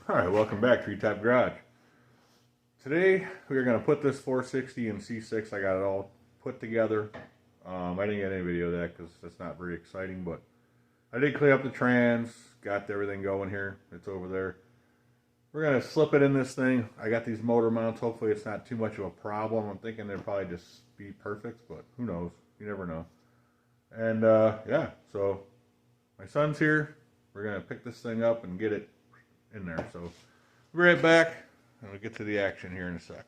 Alright, welcome back, Treetop Garage. Today we are going to put this 460 in C6. I got it all put together. I didn't get any video of that because that's not very exciting, but I did clean up the trans, got everything going here. It's over there. We're going to slip it in this thing. I got these motor mounts. Hopefully it's not too much of a problem. I'm thinking they'll probably just be perfect, but who knows? You never know. And yeah, so my son's here. We're going to pick this thing up and get it in there. So we'll be right back and we'll get to the action here in a sec.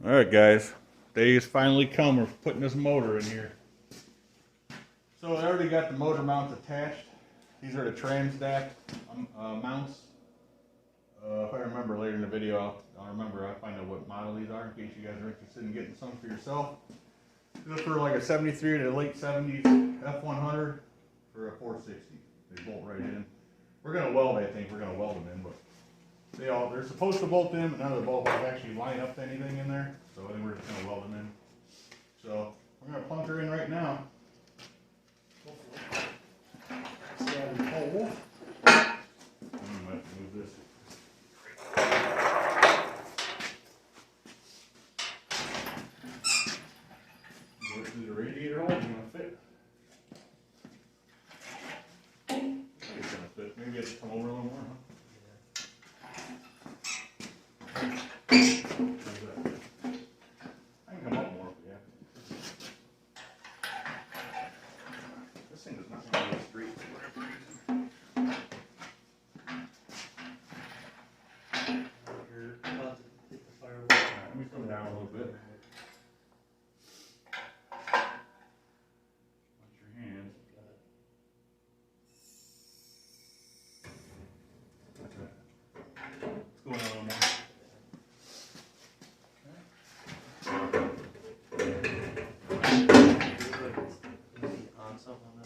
Alright guys, day's finally come. We're putting this motor in here. So I already got the motor mounts attached. These are the Transdac mounts. If I remember later in the video, I'll remember. I'll find out what model these are in case you guys are interested in getting some for yourself. These are for like a 73 to late 70s f100 for a 460. They bolt right in. We're going to weld, I think. We're going to weld them in, but they're supposed to bolt in, but none of the bolts actually line up to anything in there. So I think we're just going to weld them in. So we're going to plunk her in right now. Hopefully. I'm going to move this. Go through the radiator hole. It's going to fit. It's going to fit. Maybe it's come over a little more, huh? I can come up more, yeah. This thing does not seem to be straight for whatever reason. You're about to hit the firework. Alright, let me come down a little bit. Watch your hands. Let's go in a little more.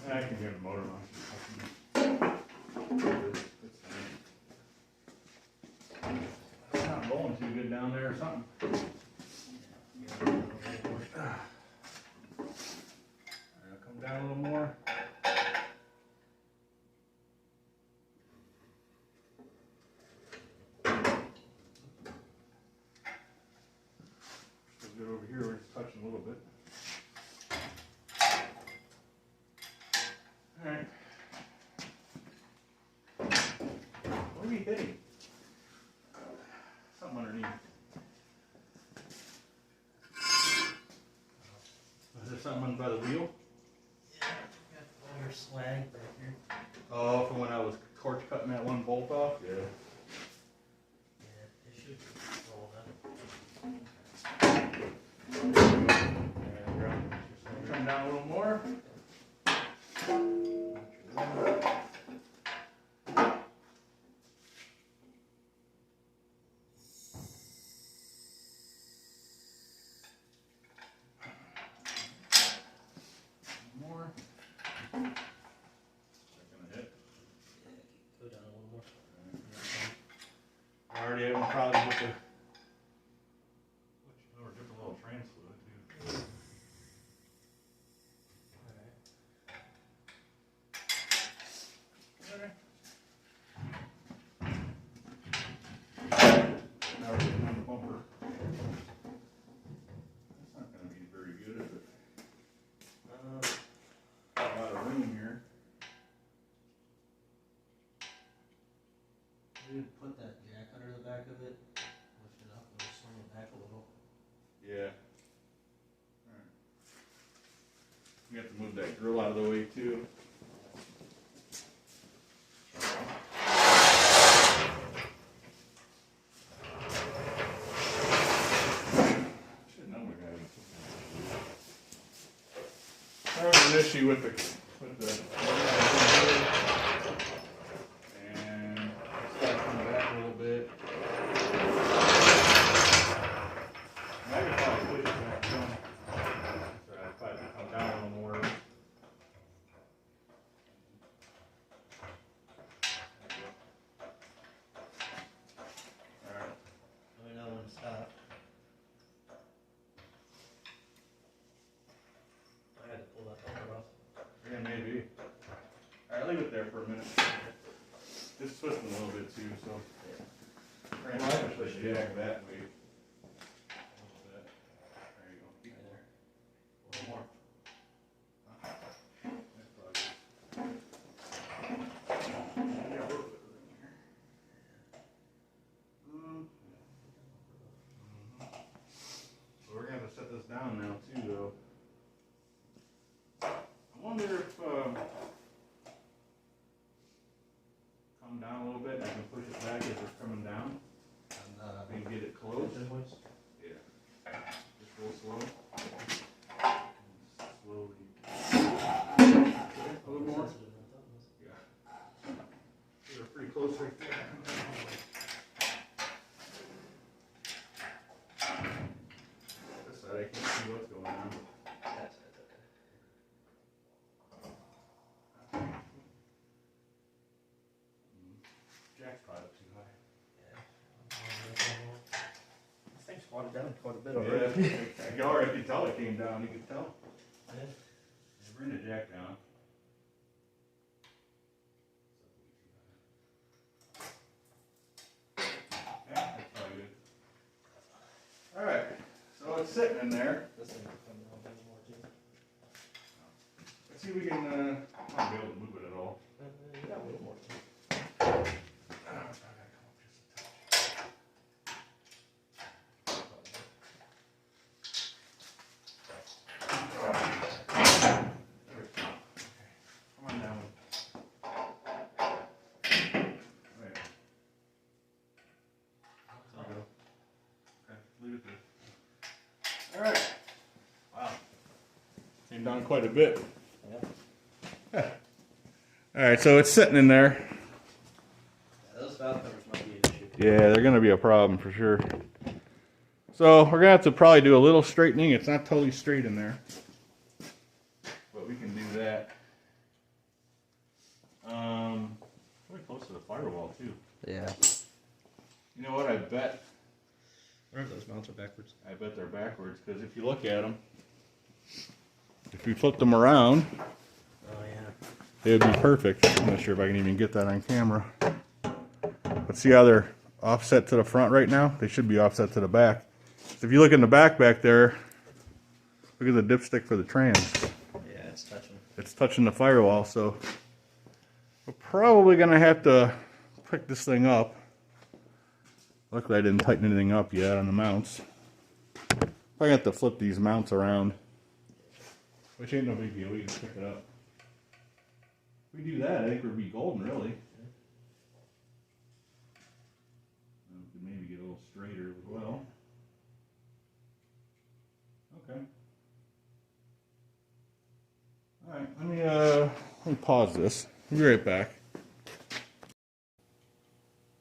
I can hear the motor on. It's not rolling too good down there or something. I'll come down a little more. Still good over here, we're just touching a little bit. Alright. What are you hitting? Something underneath. Is there something by the wheel? Yeah, got all your swag back here. Oh, from when I was torch cutting that one bolt off? Yeah. Yeah, it should roll Come down a little more. More. Second hit. Go down a little more. I already having problems with the different little trans fluid too. Alright. Now we're getting on the bumper. That's not going to be very good, is it? A lot of room here. We didn't put that jack under the back of it. Lift it up and we'll swing it back a little. Yeah. Alright. We have to move that grill out of the way too. Should know we're gonna. There was an issue with the and start coming back a little bit. I could probably push it back some. So I'd probably come down a little more. Alright. Let me know when to stop. I had to pull that bumper off. Yeah, maybe. Alright, leave it there for a minute. It's twisting a little bit too, so. Yeah. Try and push the jack that way. There you go. Keep Right there. a little more. That's probably good. Yeah, a little bit of room here. So we're gonna have to set this down now too, though. I wonder if come down a little bit and I can push it back as it's coming down. And, And get it close. invoice? Yeah. Just real slow. And slowly. A little more. Sensitive, I thought it was. Yeah. They're pretty close right there. This side I can't see what's going on. That's it, okay. Jack's probably up too high. Yeah. This thing squatted down quite a bit Yeah, already. I already could tell it came down. You could tell. Yeah. Bring the jack down. Yeah, that's probably good. All right, so it's sitting in there. This thing could come down a bit more too. Let's see if we can. Not be able to move it at all. You got a little more too. Come on down. Right. There we go. Okay, leave it there. All right. Wow. Came down quite a bit. Yeah. All right, so it's sitting in there. Yeah, those valve covers might be an issue. Yeah, they're going to be a problem for sure. So we're going to have to probably do a little straightening. It's not totally straight in there, but we can do that. Pretty close to the firewall too. Yeah. You know what? I bet I wonder if those mounts are backwards. they're backwards because if you look at them, if you flip them around, Oh yeah. they would be perfect. I'm not sure if I can even get that on camera. But see how they're offset to the front right now? They should be offset to the back. So if you look in the back there, look at the dipstick for the trans. Yeah, it's touching. It's touching the firewall, so we're probably going to have to pick this thing up. Luckily I didn't tighten anything up yet on the mounts. I have to flip these mounts around, which ain't no big deal. We can pick it up. If we do that, I think we'd be golden, really. We could maybe get a little straighter as well. Okay. All right, let me pause this. We'll be right back.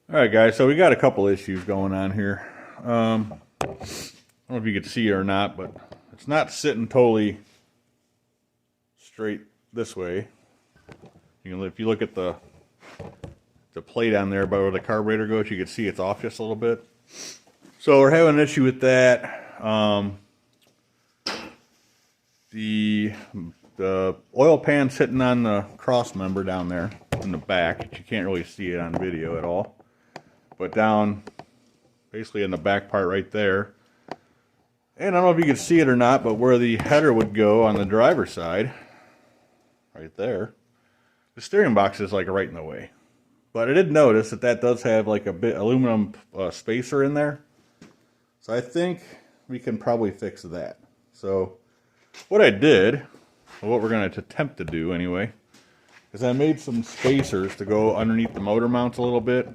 All right, guys. So we got a couple issues going on here. I don't know if you could see it or not, but it's not sitting totally straight this way. If you look at the plate on there by where the carburetor goes, you can see it's off just a little bit. So we're having an issue with that. The oil pan sitting on the cross member down there in the back. You can't really see it on video at all. But down basically in the back part right there. And I don't know if you can see it or not, but where the header would go on the driver's side, right there, the steering box is like right in the way. But I did notice that does have like a bit aluminum spacer in there. So I think we can probably fix that. So what I did, or what we're going to attempt to do anyway, is I made some spacers to go underneath the motor mounts a little bit.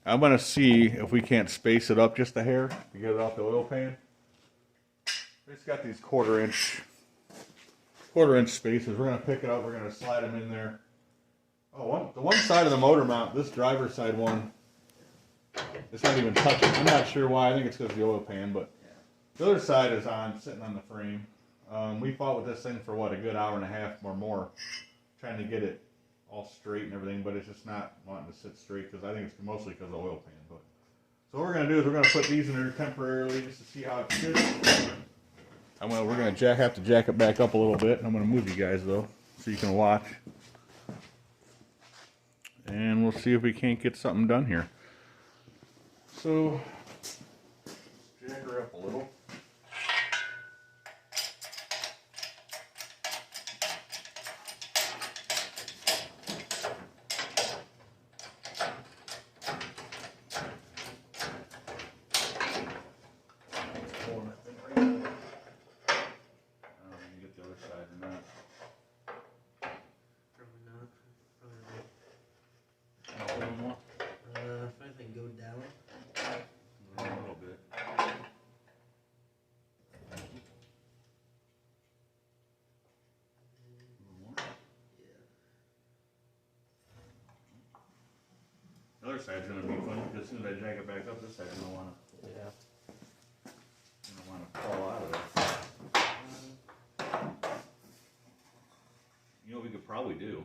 I'm going to see if we can't space it up just a hair to get it off the oil pan. It's got these quarter inch spacers. We're going to pick it up. We're going to slide them in there. Oh, the one side of the motor mount, this driver's side one, it's not even touching. I'm not sure why. I think it's because of the oil pan, but the other side is sitting on the frame. We fought with this thing for what, a good hour and a half or more, trying to get it all straight and everything, but it's just not wanting to sit straight because I think it's mostly because of the oil pan. But so what we're going to do is we're going to put these in there temporarily just to see how it fits. We're going to have to jack it back up a little bit. I'm going to move you guys though, so you can watch. and we'll see if we can't get something done here. So, jack her up a little. The other side's gonna be funny because as soon as I jack it back up, this side's gonna wanna fall out of it. You know what we could probably do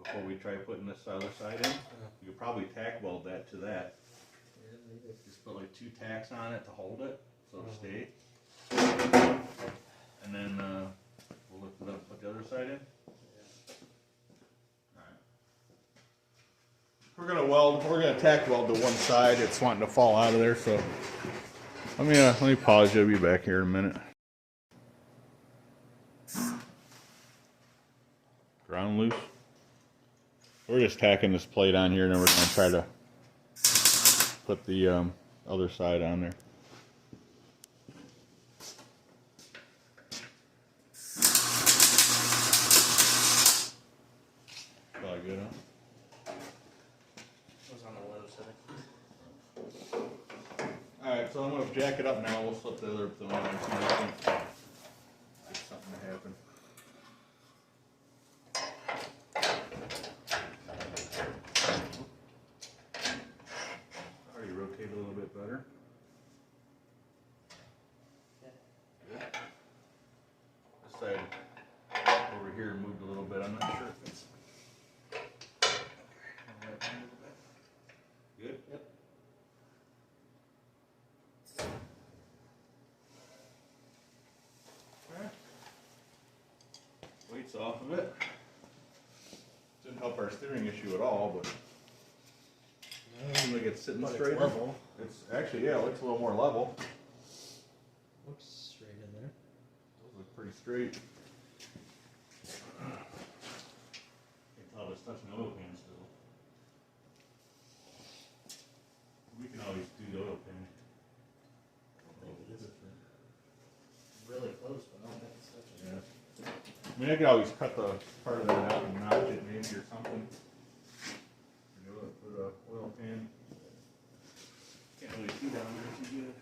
before we try putting this other side in? You could probably tack weld that to that. Yeah, maybe. Just put like 2 tacks on it to hold it, so it'll stay. And then we'll lift it up and put the other side in. We're gonna tack weld to one side. It's wanting to fall out of there, so let me pause you. I'll be back here in a minute. Ground loose. We're just tacking this plate on here, and then we're gonna try to put the other side on there. Probably good, huh? Alright, so I'm going to jack it up now. We'll slip the other thing on and see if we can get something to happen. Already rotate a little bit better. Good. This side over here moved a little bit. I'm not sure if it's... Good? Yep. Weight's off of it. Didn't help our steering issue at all, but like it's sitting straight. Level. It's actually, yeah, it looks a little more level. Looks straight in there. Those look pretty straight. Can't tell if it's touching the oil pan still. We can always do the oil pan. Maybe this is really close, but I don't think it's touching. Yeah. I mean, I could always cut the part of that out and notch it maybe or something. You know, put a oil pan. Can't really see down there too good.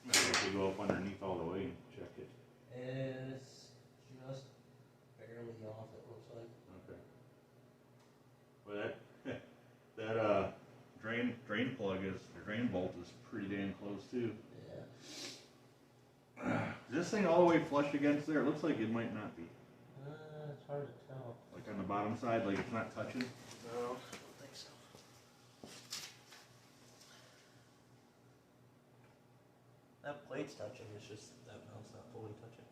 Might have to go up underneath all the way and check it. It's just barely off, it looks like. Okay. Well, that drain plug is, the drain bolt is pretty damn close too. Yeah. Is this thing all the way flush against there? It looks like it might not be. It's hard to tell. Like on the bottom side, like it's not touching? No, I don't think so. That plate's touching, it's just that mount's not fully touching.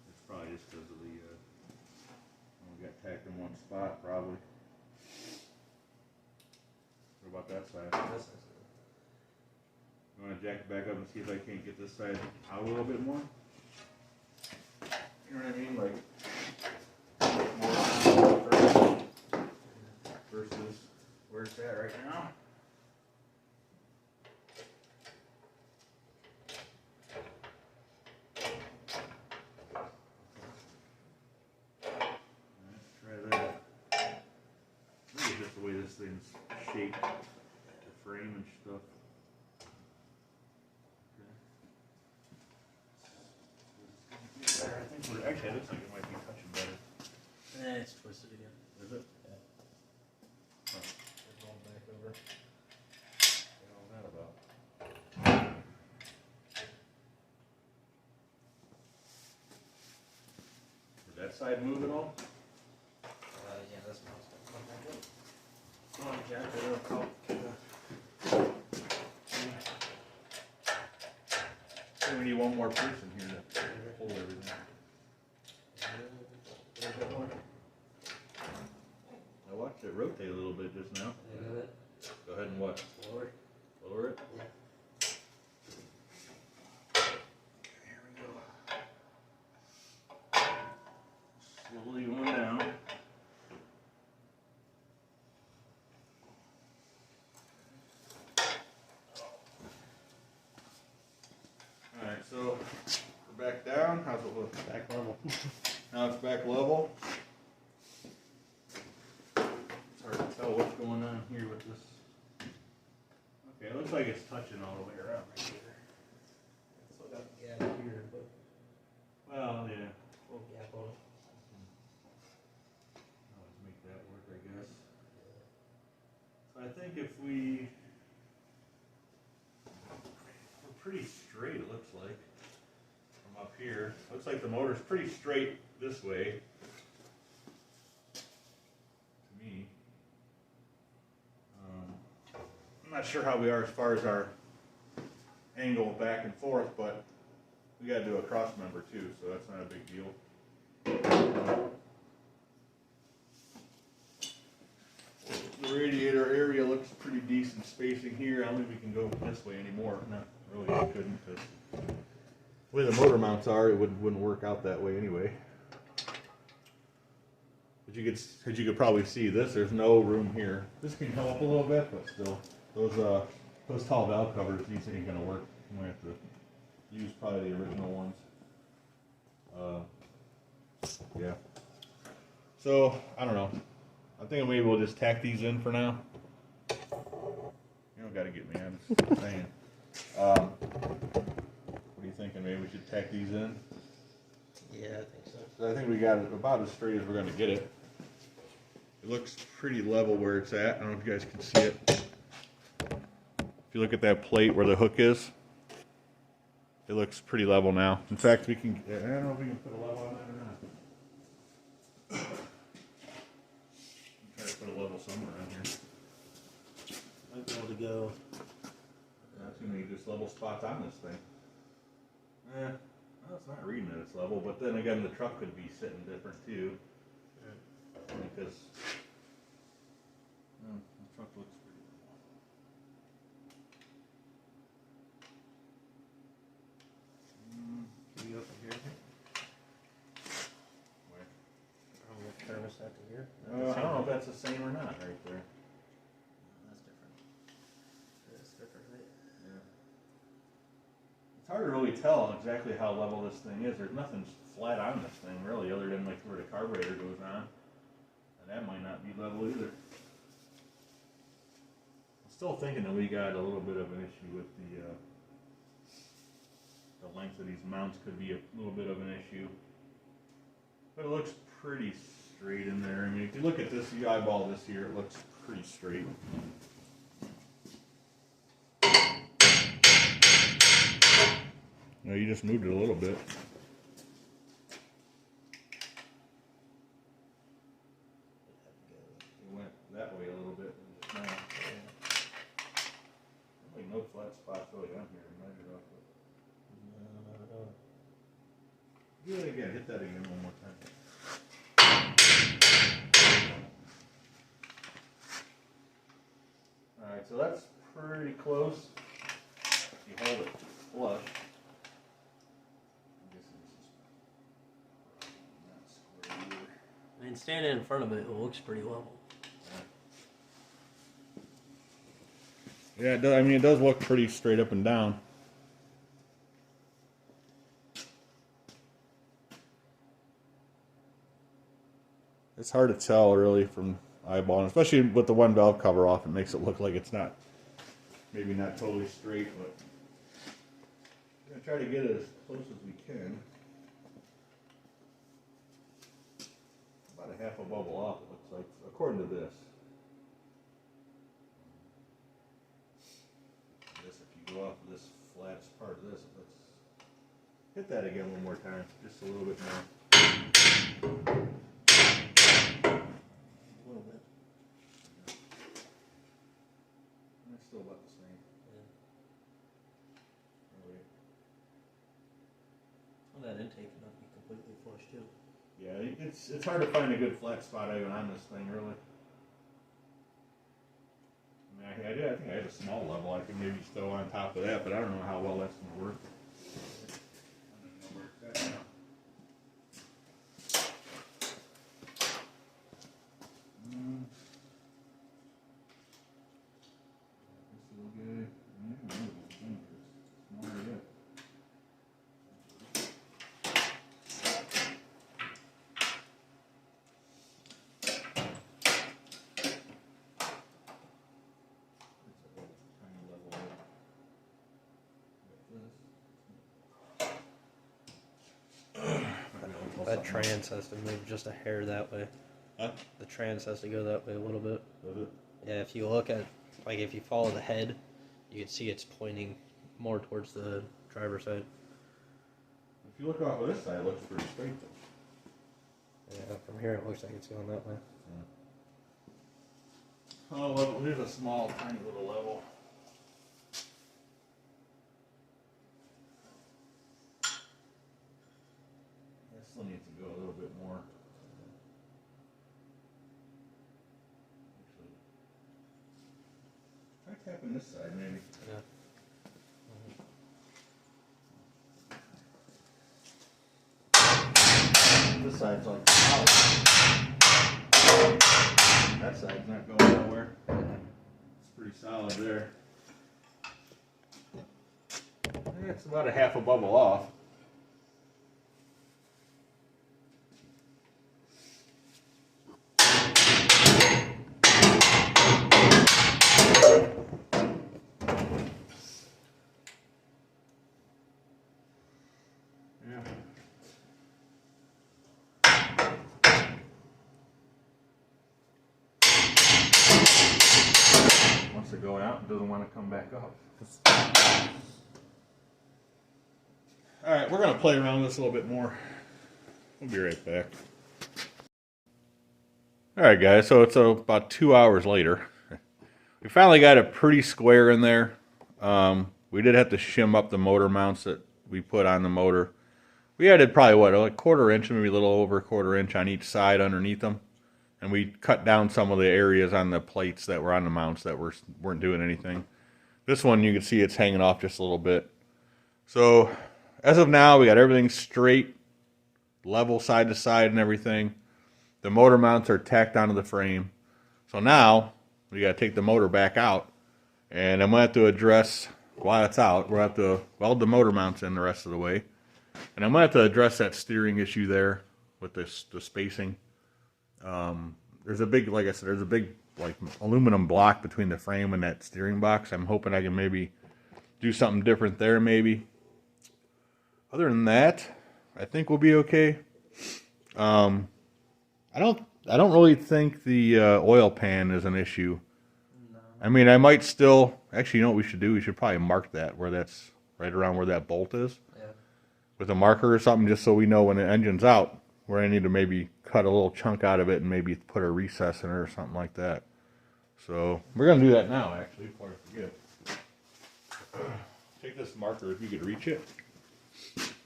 It's probably just because of the, we got tacked in one spot, probably. What about that side? This is You want to jack it back up and see if I can't get this side out a little bit more? You know what I mean? Like, more versus where it's at right now. Let's try that. This is just the way this thing's shaped, the frame and stuff. I think we're, actually, it looks like it might be touching better. it's twisted again. Is it? Yeah. Huh. It's going back over. What all that about? Did that side move at all? Yeah, that's not come back up. Come on, Jack, I don't know. So we need one more person here to hold everything. A little bit more. this now. You got it? Go ahead and what? Lower it. Lower it? Yeah. Here we go. Slowly going down. Alright, so we're back down. How's it look? Back level. Now it's back level. It's hard to tell what's going on here with this. Okay, it looks like it's touching all the way around right here. So I got the gap here, but Well, yeah. little gap on it. Let's make that work, I guess. So I think if we're pretty straight, it looks like, from up here. Looks like the motor's pretty straight this way. To me. I'm not sure how we are as far as our angle back and forth, but we gotta do a cross member too, so that's not a big deal. The radiator area looks pretty decent spacing here. I don't think we can go this way anymore. Not really, we couldn't, because the way the motor mounts are, it wouldn't work out that way anyway. But as you could probably see this, there's no room here. This can come up a little bit, but still, those tall valve covers, these ain't gonna work. I'm gonna have to use probably the original ones. Yeah. So I don't know. I think maybe we'll just tack these in for now. You don't gotta get me. I'm just saying. What are you thinking? Maybe we should tack these in. Yeah, I think so. So I think we got it about as straight as we're gonna get it. It looks pretty level where it's at. I don't know if you guys can see it. If you look at that plate where the hook is, it looks pretty level now. In fact, I don't know if we can put a level on that or not. Try to put a level somewhere on here. Might be able to go. Not too many just level spots on this thing. Well, it's not reading that it's level, but then again, the truck could be sitting different too. Because the truck looks pretty level. Can you go from here? Where? I'm gonna turn this out to here. I don't know if that's the same or not right there. That's different. That's different, right? Yeah. It's hard to really tell exactly how level this thing is. There's nothing flat on this thing really, other than like where the carburetor goes on. And that might not be level either. I'm still thinking that we got a little bit of an issue with the length of these mounts could be a little bit of an issue. But it looks pretty straight in there. I mean, if you look at this, you eyeball this here, it looks pretty straight. No, you just moved it a little bit. It went that way a little bit just now. Like no flat spots really on here. Measure off it. No. Do it again. Hit that again one more time. Alright, so that's pretty close. You hold it flush. I guess this is not square either. I mean, standing in front of it, it looks pretty level. Yeah, it does, I mean, it does look pretty straight up and down. It's hard to tell really from eyeballing, especially with the one valve cover off. It makes it look like it's not, maybe not totally straight, but we're gonna try to get it as close as we can. About a half a bubble off, it looks like, according to this. If you go off of this flat part of this, let's hit that again one more time, just a little bit more. A little bit. It's still about the same. Yeah. Well, that intake cannot be completely flush too. Yeah, it's hard to find a good flat spot even on this thing, really. I did. I think I had a small level. I could maybe throw on top of that, but I don't know how well that's gonna work. I don't know where it's at now. That trans has to move just a hair that way. Huh? The trans has to go that way a little bit. Does it? Yeah, if you look at, like, if you follow the head, you can see it's pointing more towards the driver's side. If you look off of this side, it looks pretty straight though. Yeah, from here it looks like it's going that way. Yeah. Oh, well, here's a small, tiny little level. This still needs to go a little bit more. Actually, try tapping this side maybe. Yeah. This side's like solid. That side's not going nowhere. It's pretty solid there. It's about a half a bubble off. Yeah. Wants to go out and doesn't want to come back up. Alright, we're going to play around with this a little bit more. We'll be right back. Alright guys, so it's about 2 hours later. We finally got it pretty square in there. We did have to shim up the motor mounts that we put on the motor. We added probably, what, like 1/4 inch, maybe a little over 1/4 inch on each side underneath them. And we cut down some of the areas on the plates that were on the mounts that weren't doing anything. This one, you can see it's hanging off just a little bit. So, as of now, we got everything straight, level side to side and everything. The motor mounts are tacked onto the frame. So now, we got to take the motor back out. And I'm going to have to address, while it's out, we'll have to weld the motor mounts in the rest of the way. And I'm going to have to address that steering issue there with the spacing. There's a big, like I said, there's a big like aluminum block between the frame and that steering box. I'm hoping I can maybe do something different there maybe. Other than that, I think we'll be okay. I don't really think the oil pan is an issue. No. I mean, I might still, actually, you know what we should do? We should probably mark that where that's right around where that bolt is. Yeah. With a marker or something, just so we know when the engine's out, where I need to maybe cut a little chunk out of it and maybe put a recess in it or something like that. So we're going to do that now, actually, before I forget. Take this marker, if you could reach it,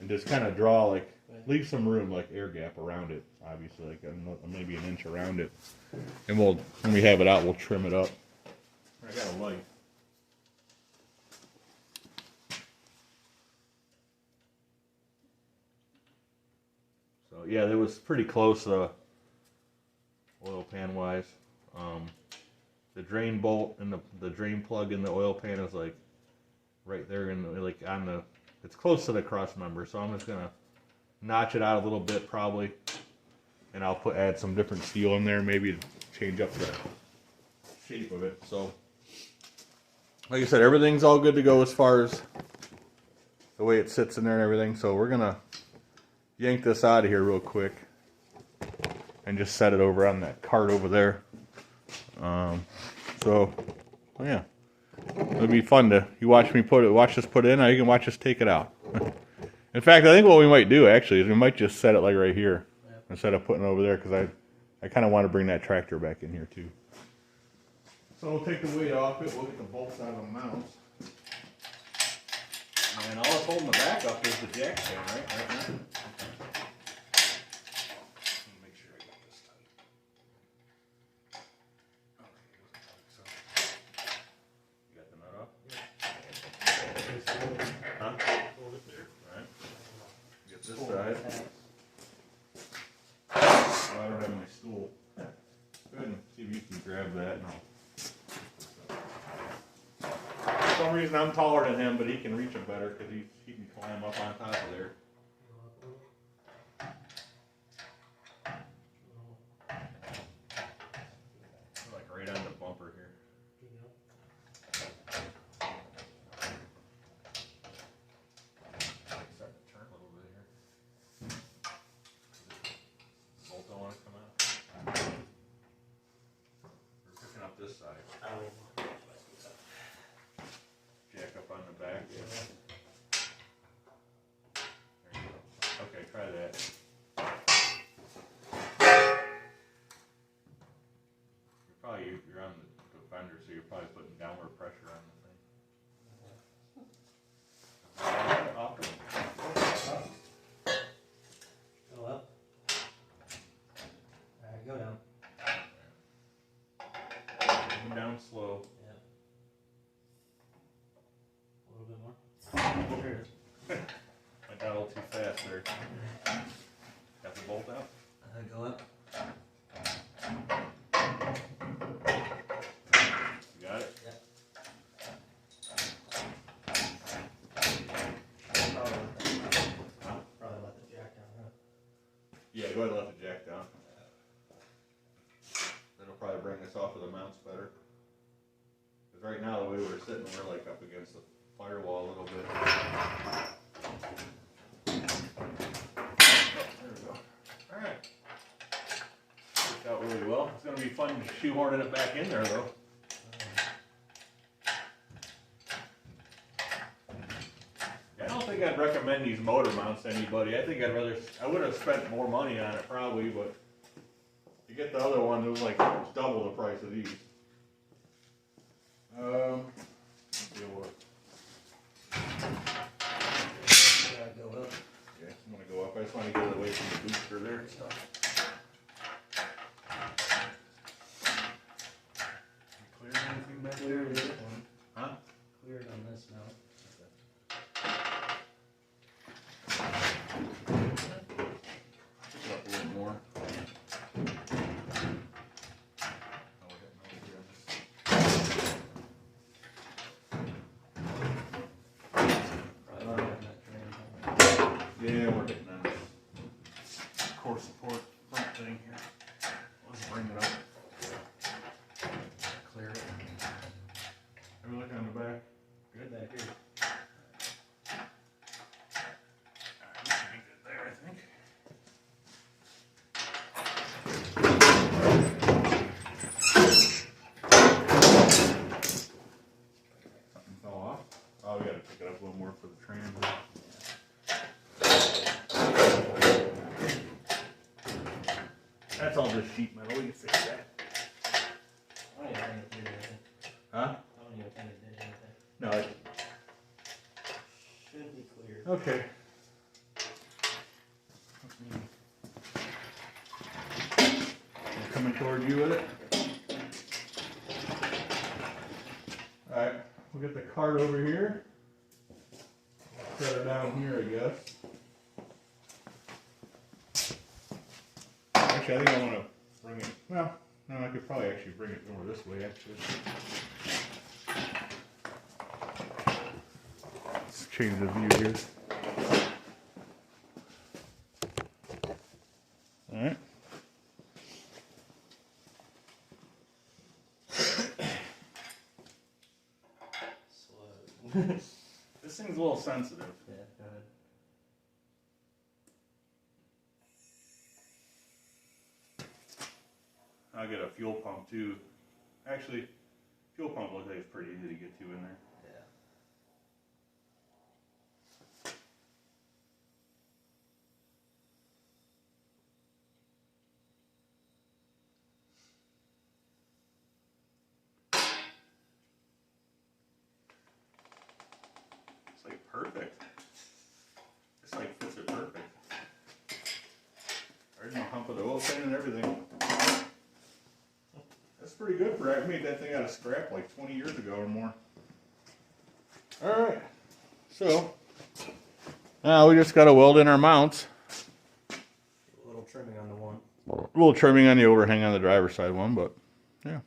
and just kind of draw, like, leave some room, like air gap around it, obviously, like maybe an inch around it. And we'll, when we have it out, we'll trim it up. I got a light. So yeah, that was pretty close, oil pan wise. The drain bolt and the drain plug in the oil pan is like right there in the, like on the, it's close to the cross member. So I'm just gonna notch it out a little bit probably, and I'll add some different steel in there maybe to change up the shape of it. So like I said, everything's all good to go as far as the way it sits in there and everything. So we're gonna yank this out of here real quick and just set it over on that cart over there. So yeah, it'll be fun to watch us put it in, or you can watch us take it out. In fact, I think what we might do actually is we might just set it like right here instead of putting it over there, because I kind of want to bring that tractor back in here too. So we'll take the weight off it. We'll get the bolts out of the mounts. And all that's holding the back up is the jack stand, right now. Make sure I got this tight. This side. Oh, I don't have my stool. Go ahead and see if you can grab that. No. For some reason I'm taller than him, but he can reach it better because he can climb up on top of there. Like right on the bumper here. Starting to turn a little bit here. Bolt don't want to come out. We're picking up this side. Jack up on the back. Yeah. There you go. Okay, try that. You're on the fender, so you're probably putting downward pressure on the thing. Up. Go up. Alright, go down. Come down slow. Yeah. A little bit more. There it is. Went down a little too fast there. Got the bolt out? Go up. You got it? Yeah. Probably let the jack down, huh? Yeah, go ahead and let the jack down. That'll probably bring us off of the mounts better. Because right now, the way we're sitting, we're like up against the firewall a little bit. There we go. Alright. Worked out really well. It's going to be fun shoehorning it back in there, though. I don't think I'd recommend these motor mounts to anybody. I think I would have spent more money on it probably, but you get the other one, it was like double the price of these. Deal with it. Go up. Okay, I'm gonna go up. I just want to get it away from the booster there. Clear anything back Clear there? this one. Huh? Clear it on this mount. Pick it up a little more. Oh, we got no idea. Probably not having that train. Yeah, we're hitting on this core support front thing here. Let's bring it up. Clear it. Have a look on the back. Good back here. Alright, we should be good there, I think. Something fell off. Oh, we gotta pick it up a little more for the transit. That's all just sheet metal. We can fix that. I don't even think it did anything. Huh? I don't even think it did anything. No. Should be clear. Okay. I'm coming toward you with it. Alright, we'll get the cart over here. Set her down here, I guess. Actually, I think I want to bring it. Well, no, I could probably actually bring it over this way, actually. Let's change the view here. Alright. Slow. This thing's a little sensitive. Yeah, go ahead. I'll get a fuel pump too. Actually, fuel pump looks like it's pretty easy to get to in there. Yeah. It's like perfect. It's like fits it perfect. There's no hump of the oil pan and everything. That's pretty good for I made that thing out of scrap like 20 years ago or more. Alright, so Now we just got to weld in our mounts. A little trimming on the one. A little trimming on the overhang on the driver's side one, but yeah.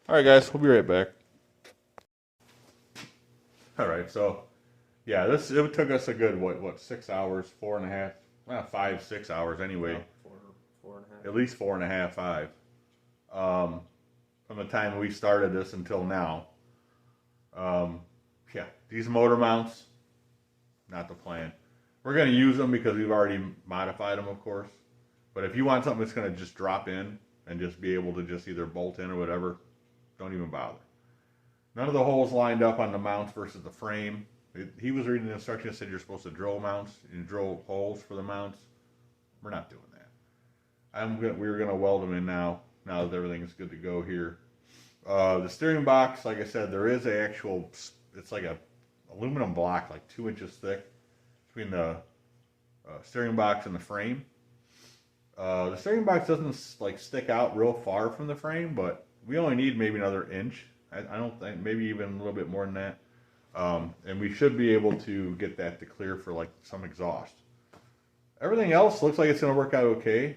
All right, guys, we'll be right back. All right, so yeah, it took us a good what 6 hours, 4.5, well, 5, 6 hours anyway. No, 4.5. At least 4.5, 5. From the time we started this until now. Yeah, these motor mounts, not the plan. We're going to use them because we've already modified them, of course. But if you want something that's going to just drop in and just be able to just either bolt in or whatever, don't even bother. None of the holes lined up on the mounts versus the frame. He was reading the instructions that said you're supposed to drill mounts and drill holes for the mounts. We're not doing that. We're going to weld them in now that everything's good to go here. The steering box, like I said, there is it's like a aluminum block, like 2 inches thick between the steering box and the frame. The steering box doesn't like stick out real far from the frame, but we only need maybe another inch. I don't think, maybe even a little bit more than that. And we should be able to get that to clear for like some exhaust. Everything else looks like it's going to work out okay.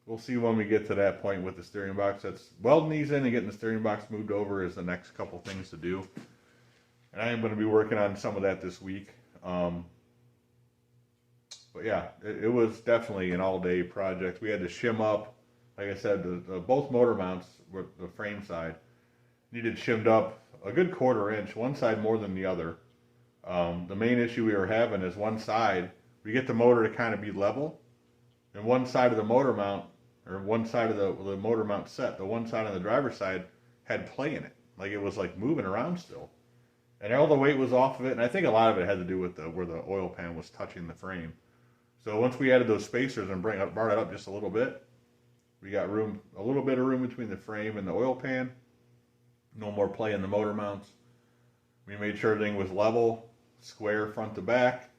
We'll see when we get to that point with the steering box. That's welding these in and getting the steering box moved over is the next couple things to do. And I am going to be working on some of that this week. But yeah, it was definitely an all-day project. We had to shim up, like I said, both motor mounts with the frame side needed shimmed up a good 1/4 inch, one side more than the other. The main issue we were having is one side, we get the motor to kind of be level, and one side of the motor mount, or one side of the motor mount set, the one side on the driver's side had play in it. Like it was like moving around still. And all the weight was off of it, and I think a lot of it had to do with where the oil pan was touching the frame. So once we added those spacers and brought it up just a little bit, we got room, a little bit of room between the frame and the oil pan. No more play in the motor mounts. We made sure everything was level, square front to back.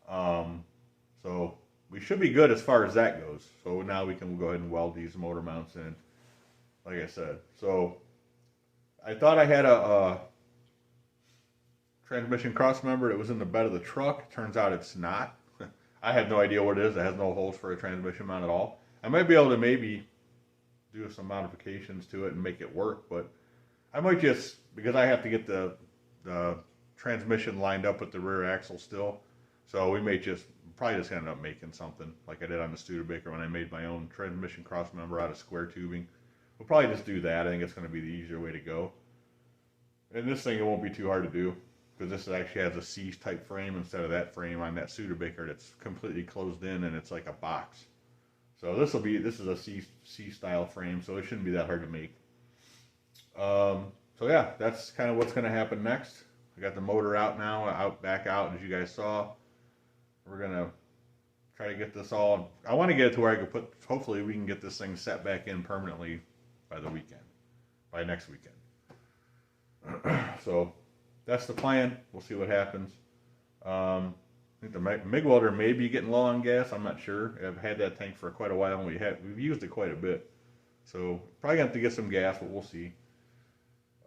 So we should be good as far as that goes. So now we can go ahead and weld these motor mounts in, like I said. So I thought I had a transmission cross member that was in the bed of the truck. Turns out it's not. I have no idea what it is. It has no holes for a transmission mount at all. I might be able to maybe do some modifications to it and make it work, but I might just, because I have to get the transmission lined up with the rear axle still, so we may probably just end up making something like I did on the Studebaker when I made my own transmission cross member out of square tubing. We'll probably just do that. I think it's going to be the easier way to go. And this thing, it won't be too hard to do, because this actually has a C-type frame instead of that frame on that Studebaker that's completely closed in and it's like a box. So this is a C-style frame, so it shouldn't be that hard to make. So yeah, that's kind of what's going to happen next. I got the motor out now, back out, as you guys saw. We're going to try to get this all, I want to get it to where I can hopefully we can get this thing set back in permanently by next weekend. So that's the plan. We'll see what happens. I think the MIG welder may be getting low on gas. I'm not sure. I've had that tank for quite a while, and we've used it quite a bit. So probably gonna have to get some gas, but we'll see.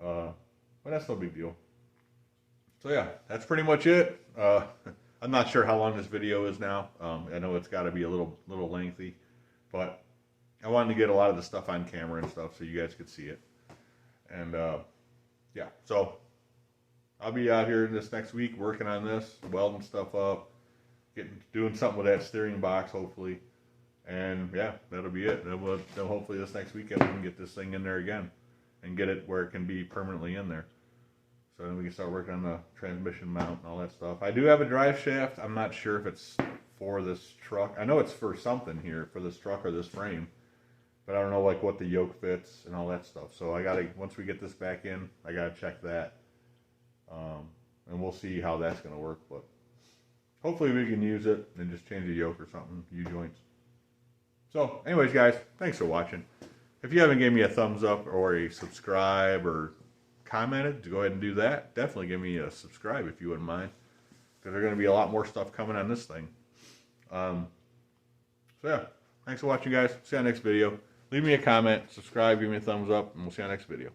But that's no big deal. So yeah, that's pretty much it. I'm not sure how long this video is now. I know it's got to be a little lengthy, but I wanted to get a lot of the stuff on camera and stuff so you guys could see it. And yeah, so I'll be out here this next week working on this, welding stuff up, doing something with that steering box hopefully. And yeah, that'll be it. Then hopefully this next weekend we can get this thing in there again and get it where it can be permanently in there. So then we can start working on the transmission mount and all that stuff. I do have a drive shaft. I'm not sure if it's for this truck. I know it's for something here, for this truck or this frame. But I don't know like what the yoke fits and all that stuff. So once we get this back in, I gotta check that. And we'll see how that's gonna work. But hopefully we can use it and just change the yoke or something, U-joints. So anyways guys, thanks for watching. If you haven't given me a thumbs up or a subscribe or commented, go ahead and do that. Definitely give me a subscribe if you wouldn't mind, because there's going to be a lot more stuff coming on this thing. So yeah, thanks for watching guys. See you on the next video. Leave me a comment, subscribe, give me a thumbs up, and we'll see you on the next video.